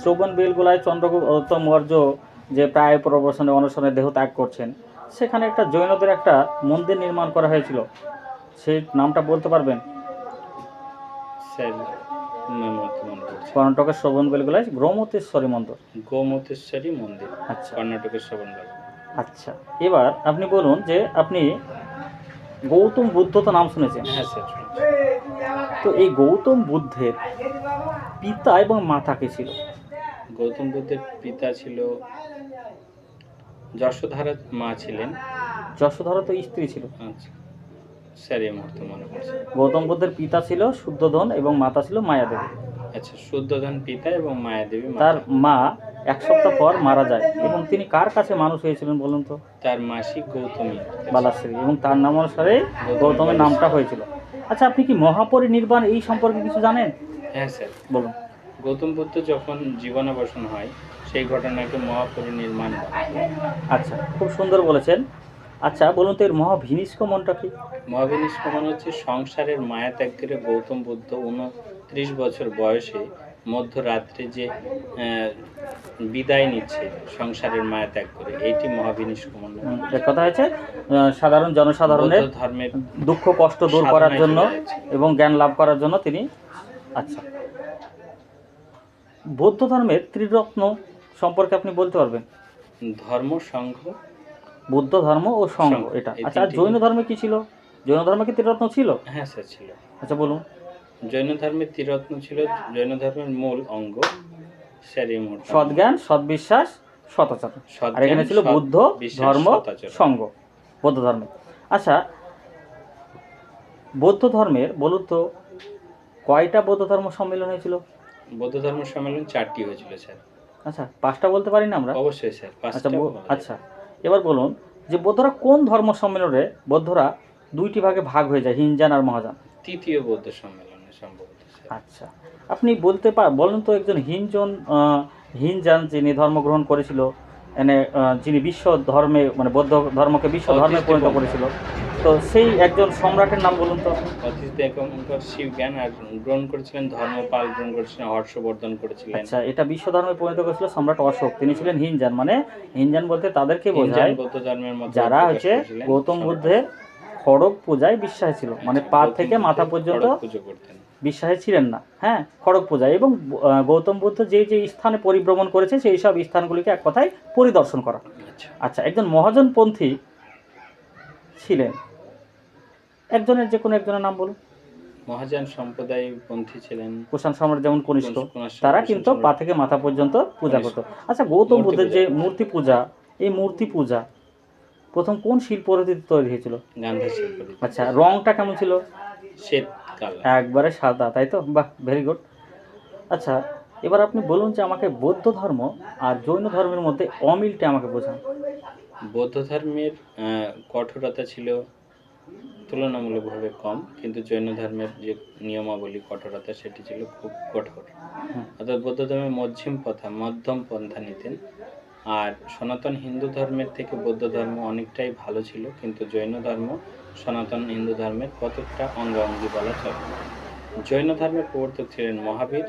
শ্রবণ বেলগোলায় চন্দ্রগুপ্ত মৌর্য যে প্রায় প্রবসনে অনশনে দেহ ত্যাগ করছেন, সেখানে একটা জৈনদের একটা মন্দির নির্মাণ করা হয়েছিল, সেই নামটা বলতে পারবেন? স্যার কর্ণাটকের শ্রবণ বেলগোলায় গোমতেশ্বরী মন্দির। আচ্ছা, কর্ণাটকের শ্রবণ বেলগোলা। আচ্ছা, এবার আপনি বলুন যে আপনি গৌতম বুদ্ধ তো নাম শুনেছেন? হ্যাঁ স্যার। তো এই গৌতম বুদ্ধের পিতা এবং মাতা কে ছিল? গৌতম বুদ্ধের পিতা ছিল যশোধারা, মা ছিলেন যশোধরা তো স্ত্রী ছিল। আচ্ছা স্যার, এই মুহূর্তে মনে পড়ছে। গৌতম বুদ্ধের পিতা ছিল শুদ্ধোধন এবং মাতা ছিল মায়াদেবী। আচ্ছা, শুদ্ধোধন পিতা এবং মায়াদেবী তার মাতা। মা 1 সপ্তাহ পর মারা যায় এবং তিনি কার কাছে মানুষ হয়েছিলেন বলুন তো? তার মাসি গৌতমী। বালাশ্রী, এবং তার নাম অনুসারে গৌতমী গৌতমের নামটা বালাশ্রী। হয়েছিল। আচ্ছা, আপনি কি মহাপরিনির্বাণ এই সম্পর্কে কিছু জানেন? হ্যাঁ স্যার, বলুন। গৌতম বুদ্ধ যখন জীবনাবসান হয় সেই ঘটনাকে মহাপরিনির্মাণ বলে। আচ্ছা, খুব সুন্দর বলেছেন। আচ্ছা বলুন তো, এর মহাভিনিষ্ক্রমণটা কি? মহাবিনিষ্ক্রমণ হচ্ছে সংসারের মায়া ত্যাগ করে গৌতম বুদ্ধ 29 বছর বয়সে মধ্যরাত্রে যে বিদায় নিচ্ছে সংসারের মায়া ত্যাগ করে, এইটি মহাবিনিষ্ক্রমণ। এক কথা হচ্ছে সাধারণ জনসাধারণের বৌদ্ধ ধর্মের দুঃখ কষ্ট দূর করার সাধনায় জন্য চলে যাচ্ছে। এবং জ্ঞান লাভ করার জন্য তিনি। আচ্ছা, বৌদ্ধ ধর্মের ত্রিরত্ন সম্পর্কে আপনি বলতে পারবেন? ধর্ম, সংঘ, বুদ্ধ ধর্ম ও সংঘ, সংঘ, এটা। এই আচ্ছা, আর তিনটি। জৈন ধর্মে কি ছিল? জৈন ধর্মে কি ত্রিরত্ন ছিল? হ্যাঁ স্যার, ছিল। আচ্ছা বলুন। জৈন ধর্মের ত্রিরত্ন ছিল জৈন ধর্মের মূল অঙ্গ স্যার, এই মুহূর্তে সদ্জ্ঞান, সদ্বিশ্বাস, সদাচরণ। আর এখানে ছিল বুদ্ধ ধর্ম, সংঘ, বৌদ্ধ ধর্মে। আচ্ছা, বৌদ্ধ ধর্মের বলুন তো কয়টা বৌদ্ধ ধর্ম সম্মেলন হয়েছিল? বৌদ্ধ ধর্ম সম্মেলন 4টি হয়েছিল স্যার। আচ্ছা, 5টা বলতে পারি না আমরা? অবশ্যই স্যার, আচ্ছা 5টা বলা যায়। আচ্ছা, এবার বলুন যে বৌদ্ধরা কোন ধর্ম সম্মেলনে বৌদ্ধরা 2টি ভাগে ভাগ হয়ে যায়, হিনজান আর মহাযান? তৃতীয় বৌদ্ধ সম্মেলনে সম্ভবত স্যার। আচ্ছা, আপনি বলেন তো একজন হিনজান যিনি ধর্মগ্রহণ করেছিল, যিনি বিশ্ব ধর্মে মানে বৌদ্ধ ধর্মকে বিশ্ব ধর্মে পরিণত করেছিল, তো সেই একজন সম্রাটের নাম বলুন তো? অতীতে এখনকার শিব জ্ঞান, আর গ্রহণ করেছিলেন ধর্মপাল, গ্রহণ করেছিলেন হর্ষবর্ধন করেছিলেন। আচ্ছা, এটা বিশ্ব ধর্মে পরিণত করেছিল সম্রাট অশোক, তিনি ছিলেন হিনজান। মানে হিনজান বলতে তাদেরকে বোঝায় বৌদ্ধ ধর্মের মধ্যে যারা হচ্ছে গৌতম বুদ্ধের খড়গ পূজায় বিশ্বাসী ছিল, মানে পা থেকে মাথা পর্যন্ত পুজো করতেন, বিশ্বাসী ছিলেন না। হ্যাঁ, খড়গ পূজায়। এবং গৌতম বুদ্ধ যে যে স্থানে পরিভ্রমণ করেছে সেই সব স্থানগুলিকে এক কথায় পরিদর্শন করা। আচ্ছা, একজন মহাজনপন্থী ছিলেন, একজনের যে কোনো একজনের নাম বলুন। মহাযান সম্প্রদায় পন্থী ছিলেন কুষাণ সম্রাট যেমন কনিষ্ঠ, কুষাণ তারা সম্রাট কিন্তু পা থেকে মাথা পর্যন্ত পূজা করতো। আচ্ছা, গৌতম বুদ্ধের যে মূর্তি পূজা, এই মূর্তি পূজা প্রথম কোন শিল্প পদ্ধতিতে তৈরি হয়েছিল? গান্ধার শিল্প। আচ্ছা, রংটা কেমন ছিল? শ্বেত কালো। একবারে সাদা, তাই তো? বাহ, ভেরি গুড। আচ্ছা, এবার আপনি বলুন যে আমাকে বৌদ্ধ ধর্ম আর জৈন ধর্মের মধ্যে অমিলটা আমাকে বোঝান। বৌদ্ধ ধর্মের কঠোরতা ছিল তুলনামূলকভাবে কম, কিন্তু জৈন ধর্মের যে নিয়মাবলী কঠোরতা সেটি ছিল খুব কঠোর। অর্থাৎ বৌদ্ধ ধর্মের মধ্যম পন্থা নিতেন। আর সনাতন হিন্দু ধর্মের থেকে বৌদ্ধ ধর্ম অনেকটাই ভালো ছিল, কিন্তু জৈন ধর্ম সনাতন হিন্দু ধর্মের কতকটা অঙ্গাঙ্গি বলা চলে। জৈন ধর্মের প্রবর্তক ছিলেন মহাবীর,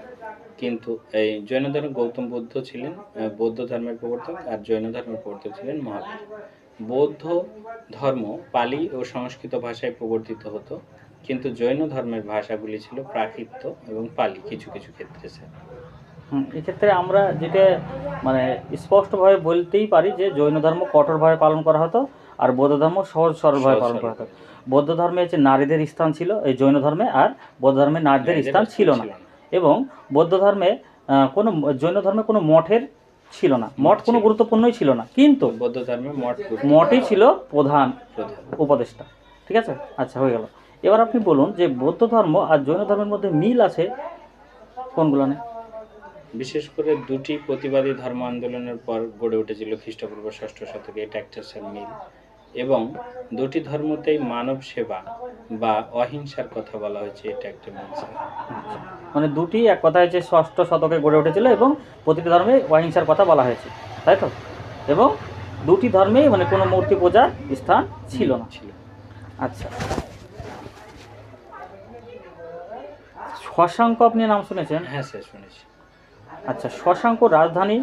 কিন্তু এই জৈন ধর্মের গৌতম বুদ্ধ ছিলেন বৌদ্ধ ধর্মের প্রবর্তক, আর জৈন ধর্মের প্রবর্তক ছিলেন মহাবীর। বৌদ্ধ ধর্ম পালি ও সংস্কৃত ভাষায় প্রবর্তিত হতো, কিন্তু জৈন ধর্মের ভাষাগুলি ছিল প্রাকৃত এবং পালি কিছু কিছু ক্ষেত্রে স্যার। এক্ষেত্রে আমরা যেটা মানে স্পষ্টভাবে বলতেই পারি যে জৈন ধর্ম কঠোরভাবে পালন করা হতো আর বৌদ্ধ ধর্ম সহজ সরলভাবে পালন করা হতো। বৌদ্ধ ধর্মে হচ্ছে নারীদের স্থান ছিল এই জৈন ধর্মে, আর বৌদ্ধ ধর্মে নারীদের স্থান ছিল না। এবং বৌদ্ধ ধর্মে কোনো জৈন ধর্মে কোনো মঠের ছিল না, মঠ কোনো গুরুত্বপূর্ণই ছিল না, কিন্তু বৌদ্ধ ধর্মে মঠই ছিল প্রধান উপদেষ্টা। ঠিক আছে, আচ্ছা, হয়ে গেল। এবার আপনি বলুন যে বৌদ্ধ ধর্ম আর জৈন ধর্মের মধ্যে মিল আছে কোনগুলো নেই? বিশেষ করে দুটি প্রতিবাদী ধর্ম আন্দোলনের পর গড়ে উঠেছিল খ্রিস্টপূর্ব 6ষ্ঠ শতকে, এটা একটা মিল। এবং দুটি ধর্মতেই মানব সেবা বা অহিংসার কথা বলা হয়েছে, এটা একটা মিল। মানে দুটি এক কথা হচ্ছে 6ষ্ঠ শতকে গড়ে উঠেছিল এবং প্রতিটি ধর্মে অহিংসার কথা বলা হয়েছে, তাই তো? এবং দুটি ধর্মেই মানে কোনো মূর্তি পূজার স্থান ছিল না। আচ্ছা, শশাঙ্ক আপনি নাম শুনেছেন? হ্যাঁ স্যার, শুনেছি। আচ্ছা, শশাঙ্ক রাজধানী?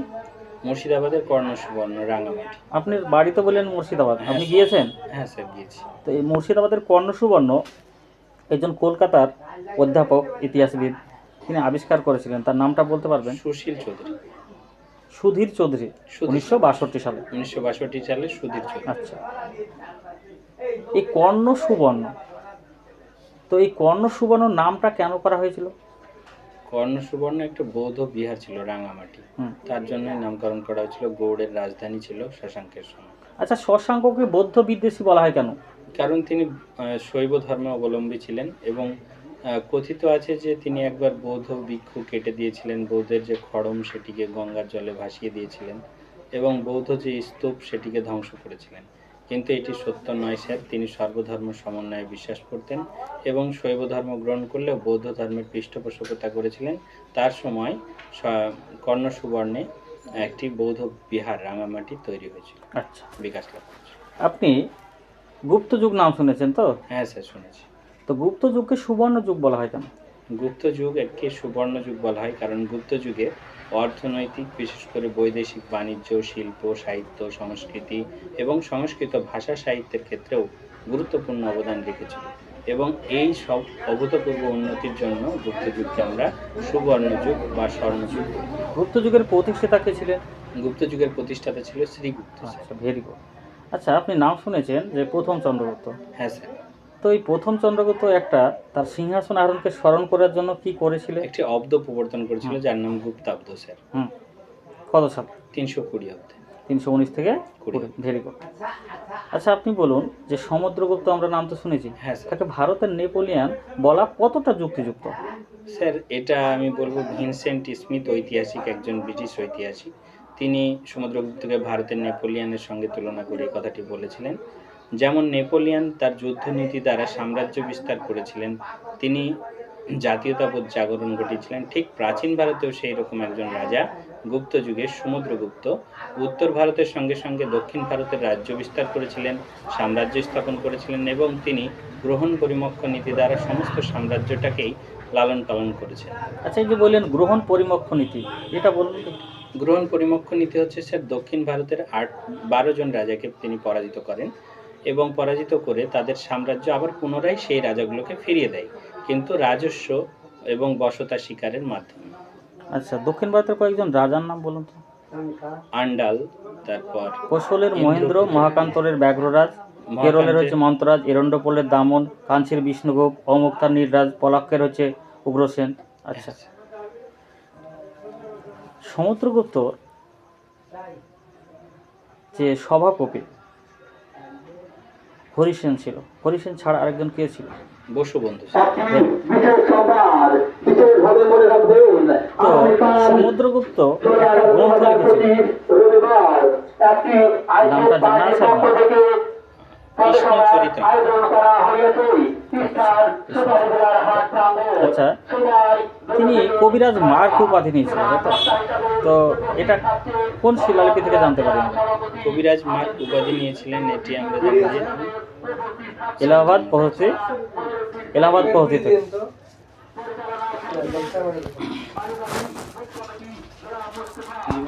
মুর্শিদাবাদের কর্ণসুবর্ণ, রাঙামাটি। আপনার বাড়ি তো বললেন মুর্শিদাবাদ, আপনি গিয়েছেন? হ্যাঁ স্যার, গিয়েছি। তো এই মুর্শিদাবাদের কর্ণসুবর্ণ একজন কলকাতার অধ্যাপক ইতিহাসবিদ, তিনি আবিষ্কার করেছিলেন, তার নামটা বলতে পারবেন? সুধীর চৌধুরী। সুধীর চৌধুরী, 1962 সালে। 1962 সালে সুধীর চৌধুরী। আচ্ছা, এই কর্ণ সুবর্ণ, তো এই কর্ণ সুবর্ণ নামটা কেন করা হয়েছিল? কর্ণ সুবর্ণ একটা বৌদ্ধ বিহার ছিল রাঙামাটি, তার জন্য নামকরণ করা হয়েছিল। গৌড়ের রাজধানী ছিল শশাঙ্কের সময়। আচ্ছা, শশাঙ্ককে বৌদ্ধ বিদ্বেষী বলা হয় কেন? কারণ তিনি শৈব ধর্ম অবলম্বী ছিলেন এবং কথিত আছে যে তিনি একবার বৌদ্ধ ভিক্ষু কেটে দিয়েছিলেন, বৌদ্ধের যে খড়ম সেটিকে গঙ্গার জলে ভাসিয়ে দিয়েছিলেন এবং বৌদ্ধ যে স্তূপ সেটিকে ধ্বংস করেছিলেন। কিন্তু এটি সত্য নয় স্যার। তিনি সর্বধর্ম সমন্বয়ে বিশ্বাস করতেন এবং শৈব ধর্ম গ্রহণ করলেও বৌদ্ধ ধর্মের পৃষ্ঠপোষকতা করেছিলেন। তার সময় কর্ণ সুবর্ণে একটি বৌদ্ধ বিহার রাঙামাটি তৈরি হয়েছিল, আচ্ছা, বিকাশ লাভ করেছিল। আপনি গুপ্ত যুগ নাম শুনেছেন তো? হ্যাঁ স্যার, শুনেছি। তো গুপ্ত যুগকে সুবর্ণ যুগ বলা হয় কেন? গুপ্ত যুগ একটি সুবর্ণ যুগ বলা হয় কারণ গুপ্ত যুগে অর্থনৈতিক, বিশেষ করে বৈদেশিক বাণিজ্য, শিল্প, সাহিত্য, সংস্কৃতি এবং সংস্কৃত ভাষা সাহিত্যের ক্ষেত্রেও গুরুত্বপূর্ণ অবদান রেখেছিল এবং এই সব অভূতপূর্ব উন্নতির জন্য গুপ্ত যুগকে আমরা সুবর্ণ যুগ বা স্বর্ণযুগ বলি। গুপ্ত যুগের প্রতিষ্ঠাতা কে ছিলেন? গুপ্ত যুগের প্রতিষ্ঠাতা ছিল শ্রীগুপ্ত স্যার। আচ্ছা, ভেরি গুড। আচ্ছা, আপনি নাম শুনেছেন যে প্রথম চন্দ্রগুপ্ত। হ্যাঁ স্যার। তো এই প্রথম চন্দ্রগুপ্ত একটা তার সিংহাসন আরোহণকে স্মরণ করার জন্য কি করেছিল? একটি অব্দ প্রবর্তন করেছিল যার নাম গুপ্তাব্দ স্যার। কত সাল? 320 অব্দে। 319 থেকে 20। Very good. আচ্ছা, আপনি বলুন যে সমুদ্রগুপ্ত আমরা নাম তো শুনেছি, হ্যাঁ স্যার। তাকে ভারতের নেপোলিয়ান বলা কতটা যুক্তিযুক্ত? স্যার, এটা আমি বলবো ভিনসেন্ট স্মিথ, ঐতিহাসিক, একজন ব্রিটিশ ঐতিহাসিক, তিনি সমুদ্রগুপ্তকে ভারতের নেপোলিয়ানের সঙ্গে তুলনা করে এই কথাটি বলেছিলেন। যেমন নেপোলিয়ান তার যুদ্ধনীতি দ্বারা সাম্রাজ্য বিস্তার করেছিলেন, তিনি জাতীয়তাবোধ জাগরণ ঘটিয়েছিলেন, ঠিক প্রাচীন ভারতেও সেই রকম একজন রাজা গুপ্ত যুগের সমুদ্রগুপ্ত উত্তর ভারতের সঙ্গে সঙ্গে দক্ষিণ ভারতের রাজ্য বিস্তার করেছিলেন, সাম্রাজ্য স্থাপন করেছিলেন এবং তিনি গ্রহণ পরিমক্ষ নীতি দ্বারা সমস্ত সাম্রাজ্যটাকেই লালন পালন করেছেন। আচ্ছা, এই যে বললেন গ্রহণ পরিমক্ষ নীতি, এটা বলুন তো। গ্রহণ পরিমক্ষ নীতি হচ্ছে স্যার, দক্ষিণ ভারতের 12 জন রাজাকে তিনি পরাজিত করেন এবং পরাজিত করে তাদের সাম্রাজ্য আবার পুনরায় সেই রাজাগুলোকে ফিরিয়ে দেয়, কিন্তু রাজস্ব এবং বসতা শিকারের মাধ্যমে। আচ্ছা, দক্ষিণ ভারতের কয়েকজন রাজার নাম বলুন তো। আন্ডাল, তারপর কোশলের মহেন্দ্র, মহাকান্তরের ব্যাঘ্ররাজ, কেরলের হচ্ছে মন্ত্ররাজ, এরণ্ডপোলের দামন, কাঞ্চির বিষ্ণুগুপ, অমুক্তার নীলরাজ, পলাক্কের হচ্ছে উগ্রসেন। আচ্ছা, সমুদ্রগুপ্ত যে সভাকবি হরিসেন ছিল, হরিসেন ছাড়া আরেকজন কে ছিল? বসুবন্ধু। তো সমুদ্রগুপ্ত একটা গ্রন্থ লিখেছিল, নামটা জানা আছে আপনার? কৃষ্ণচরিত্র। আচ্ছা, তিনি কবিরাজ মার্ক উপাধি নিয়েছিলেন, তাই তো? তো এটা কোন শিলালিপি থেকে জানতে পারি আমরা? কবিরাজ মার্ক উপাধি নিয়েছিলেন, এটি আমরা জানি যে এলাহাবাদ পদ্ধতি থেকে।